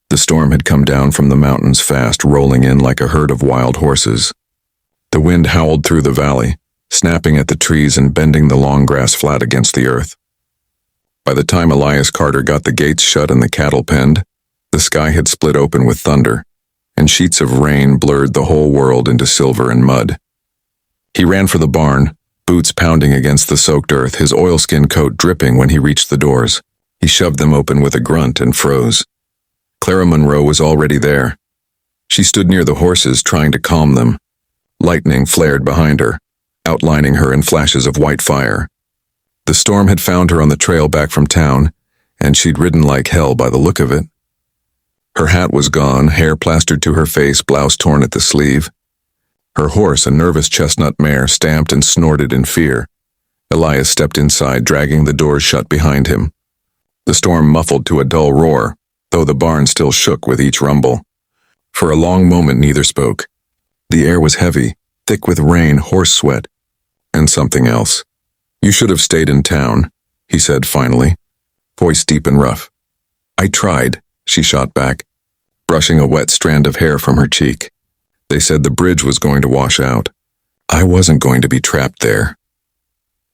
The storm had come down from the mountains fast, rolling in like a herd of wild horses. The wind howled through the valley, snapping at the trees and bending the long grass flat against the earth. By the time Elias Carter got the gates shut and the cattle penned, the sky had split open with thunder, and sheets of rain blurred the whole world into silver and mud. He ran for the barn, boots pounding against the soaked earth, his oilskin coat dripping when he reached the doors. He shoved them open with a grunt and froze. Clara Monroe was already there. She stood near the horses, trying to calm them. Lightning flared behind her, outlining her in flashes of white fire. The storm had found her on the trail back from town, and she'd ridden like hell by the look of it. Her hat was gone, hair plastered to her face, blouse torn at the sleeve. Her horse, a nervous chestnut mare, stamped and snorted in fear. Elias stepped inside, dragging the doors shut behind him. The storm muffled to a dull roar, though the barn still shook with each rumble. For a long moment neither spoke. The air was heavy, thick with rain, horse sweat, and something else. "You should have stayed in town," he said finally, voice deep and rough. "I tried," she shot back, brushing a wet strand of hair from her cheek. "They said the bridge was going to wash out. I wasn't going to be trapped there."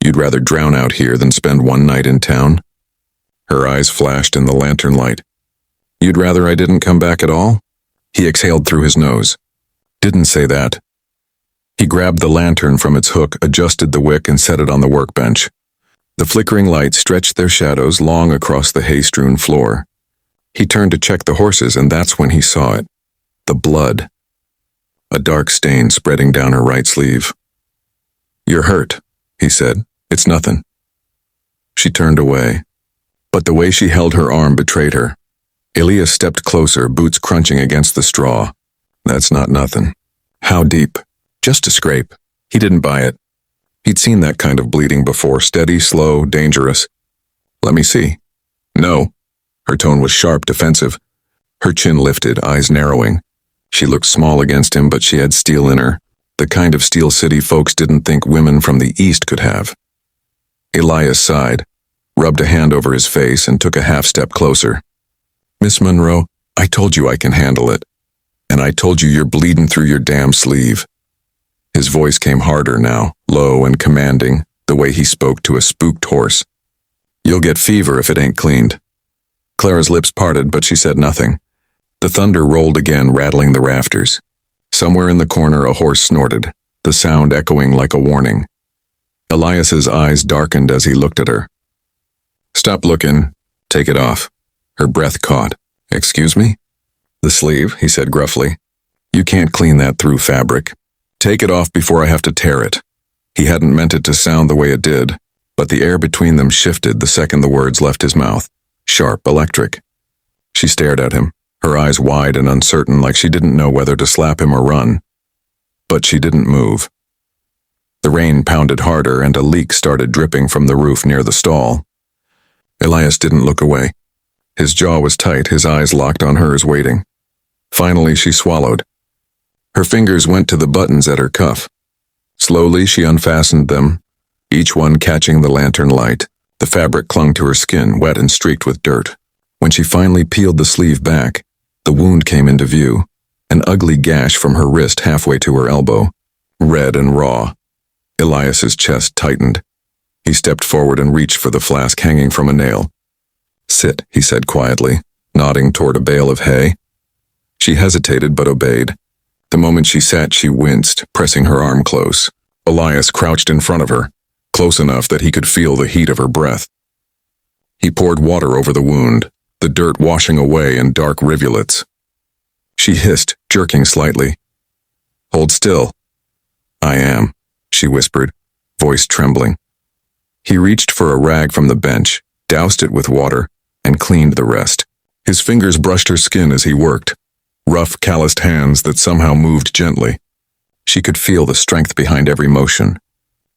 "You'd rather drown out here than spend one night in town?" Her eyes flashed in the lantern light. "You'd rather I didn't come back at all?" He exhaled through his nose. "Didn't say that." He grabbed the lantern from its hook, adjusted the wick, and set it on the workbench. The flickering lights stretched their shadows long across the hay-strewn floor. He turned to check the horses, and that's when he saw it. The blood. A dark stain spreading down her right sleeve. "You're hurt," he said. "It's nothing." She turned away, but the way she held her arm betrayed her. Elias stepped closer, boots crunching against the straw. "That's not nothing." "How deep?" "Just a scrape." He didn't buy it. He'd seen that kind of bleeding before, steady, slow, dangerous. "Let me see." "No." Her tone was sharp, defensive. Her chin lifted, eyes narrowing. She looked small against him, but she had steel in her, the kind of Steel City folks didn't think women from the East could have. Elias sighed, rubbed a hand over his face, and took a half-step closer. "Miss Monroe, I told you I can handle it. And I told you you're bleeding through your damn sleeve." His voice came harder now, low and commanding, the way he spoke to a spooked horse. "You'll get fever if it ain't cleaned." Clara's lips parted, but she said nothing. The thunder rolled again, rattling the rafters. Somewhere in the corner a horse snorted, the sound echoing like a warning. Elias's eyes darkened as he looked at her. "Stop looking. Take it off." Her breath caught. "Excuse me?" "The sleeve," he said gruffly. "You can't clean that through fabric. Take it off before I have to tear it." He hadn't meant it to sound the way it did, but the air between them shifted the second the words left his mouth. Sharp, electric. She stared at him, her eyes wide and uncertain, like she didn't know whether to slap him or run. But she didn't move. The rain pounded harder, and a leak started dripping from the roof near the stall. Elias didn't look away. His jaw was tight, his eyes locked on hers, waiting. Finally, she swallowed. Her fingers went to the buttons at her cuff. Slowly, she unfastened them, each one catching the lantern light. The fabric clung to her skin, wet and streaked with dirt. When she finally peeled the sleeve back, the wound came into view, an ugly gash from her wrist halfway to her elbow, red and raw. Elias's chest tightened. He stepped forward and reached for the flask hanging from a nail. "Sit," he said quietly, nodding toward a bale of hay. She hesitated but obeyed. The moment she sat, she winced, pressing her arm close. Elias crouched in front of her, close enough that he could feel the heat of her breath. He poured water over the wound, the dirt washing away in dark rivulets. She hissed, jerking slightly. "Hold still." "I am," she whispered, voice trembling. He reached for a rag from the bench, doused it with water, and cleaned the rest. His fingers brushed her skin as he worked, rough, calloused hands that somehow moved gently. She could feel the strength behind every motion,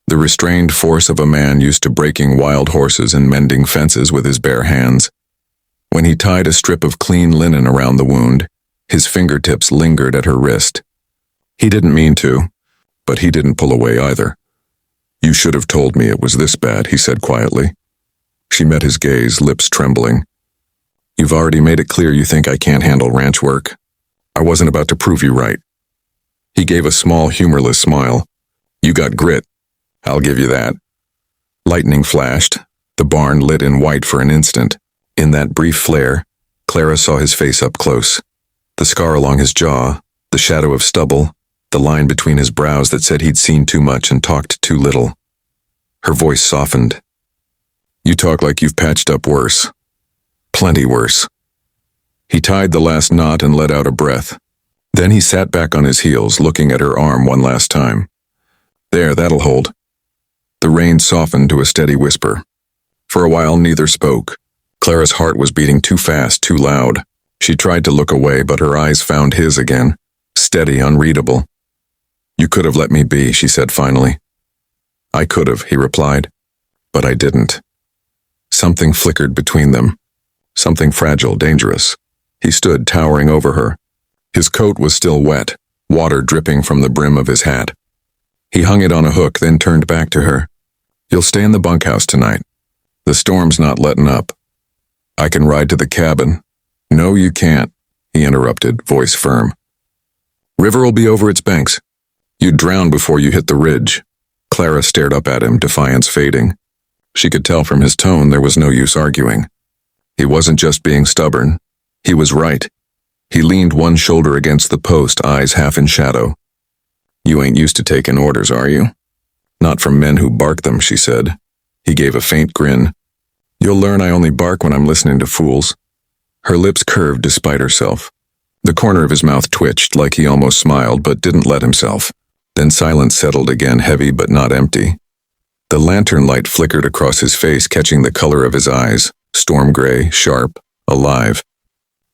the restrained force of a man used to breaking wild horses and mending fences with his bare hands. When he tied a strip of clean linen around the wound, his fingertips lingered at her wrist. He didn't mean to, but he didn't pull away either. "You should have told me it was this bad," he said quietly. She met his gaze, lips trembling. You've already made it clear you think I can't handle ranch work. I wasn't about to prove you right. He gave a small, humorless smile. You got grit. I'll give you that. Lightning flashed. The barn lit in white for an instant. In that brief flare, Clara saw his face up close. The scar along his jaw, the shadow of stubble, the line between his brows that said he'd seen too much and talked too little. Her voice softened. You talk like you've patched up worse. Plenty worse. He tied the last knot and let out a breath. Then he sat back on his heels, looking at her arm one last time. There, that'll hold. The rain softened to a steady whisper. For a while, neither spoke. Clara's heart was beating too fast, too loud. She tried to look away, but her eyes found his again, steady, unreadable. You could have let me be, she said finally. I could have, he replied, but I didn't. Something flickered between them. Something fragile, dangerous. He stood towering over her. His coat was still wet, water dripping from the brim of his hat. He hung it on a hook, then turned back to her. You'll stay in the bunkhouse tonight. The storm's not letting up. I can ride to the cabin. No, you can't, he interrupted, voice firm. River'll be over its banks. You'd drown before you hit the ridge. Clara stared up at him, defiance fading. She could tell from his tone there was no use arguing. He wasn't just being stubborn. He was right. He leaned one shoulder against the post, eyes half in shadow. You ain't used to taking orders, are you? Not from men who bark them, she said. He gave a faint grin. You'll learn I only bark when I'm listening to fools. Her lips curved despite herself. The corner of his mouth twitched like he almost smiled but didn't let himself. Then silence settled again, heavy but not empty. The lantern light flickered across his face, catching the color of his eyes, storm gray, sharp, alive.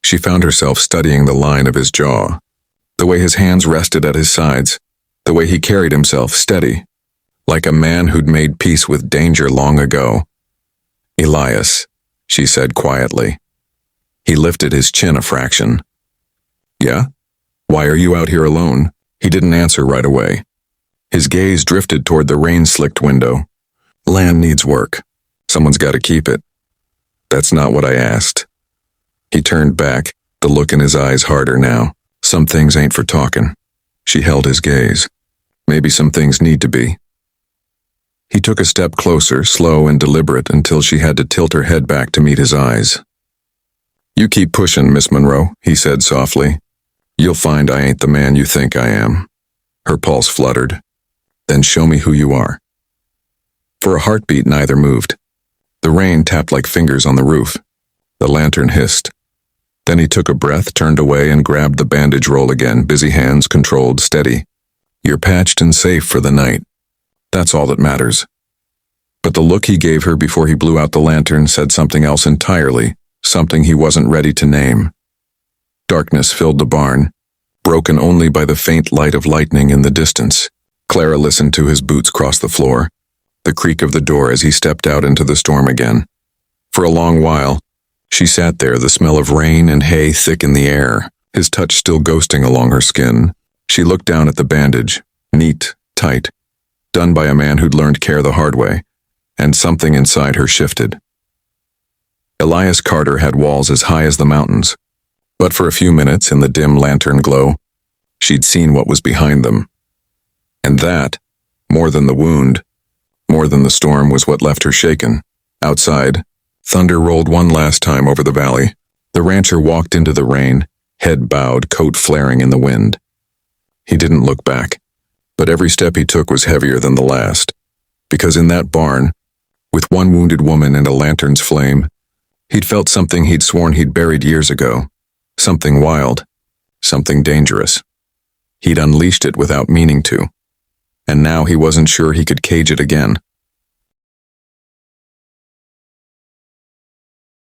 She found herself studying the line of his jaw, the way his hands rested at his sides, the way he carried himself, steady, like a man who'd made peace with danger long ago. Elias, she said quietly. He lifted his chin a fraction. Yeah? Why are you out here alone? He didn't answer right away. His gaze drifted toward the rain-slicked window. Land needs work. Someone's got to keep it. That's not what I asked. He turned back, the look in his eyes harder now. Some things ain't for talking. She held his gaze. Maybe some things need to be. He took a step closer, slow and deliberate, until she had to tilt her head back to meet his eyes. You keep pushing, Miss Monroe, he said softly. You'll find I ain't the man you think I am. Her pulse fluttered. Then show me who you are. For a heartbeat, neither moved. The rain tapped like fingers on the roof. The lantern hissed. Then he took a breath, turned away, and grabbed the bandage roll again, busy hands, controlled, steady. You're patched and safe for the night. That's all that matters. But the look he gave her before he blew out the lantern said something else entirely, something he wasn't ready to name. Darkness filled the barn, broken only by the faint light of lightning in the distance. Clara listened to his boots cross the floor, the creak of the door as he stepped out into the storm again. For a long while, she sat there, the smell of rain and hay thick in the air, his touch still ghosting along her skin. She looked down at the bandage, neat, tight, done by a man who'd learned care the hard way, and something inside her shifted. Elias Carter had walls as high as the mountains, but for a few minutes in the dim lantern glow, she'd seen what was behind them. And that, more than the wound, more than the storm, was what left her shaken. Outside, thunder rolled one last time over the valley. The rancher walked into the rain, head bowed, coat flaring in the wind. He didn't look back, but every step he took was heavier than the last, because in that barn, with one wounded woman and a lantern's flame, he'd felt something he'd sworn he'd buried years ago, something wild, something dangerous. He'd unleashed it without meaning to, and now he wasn't sure he could cage it again.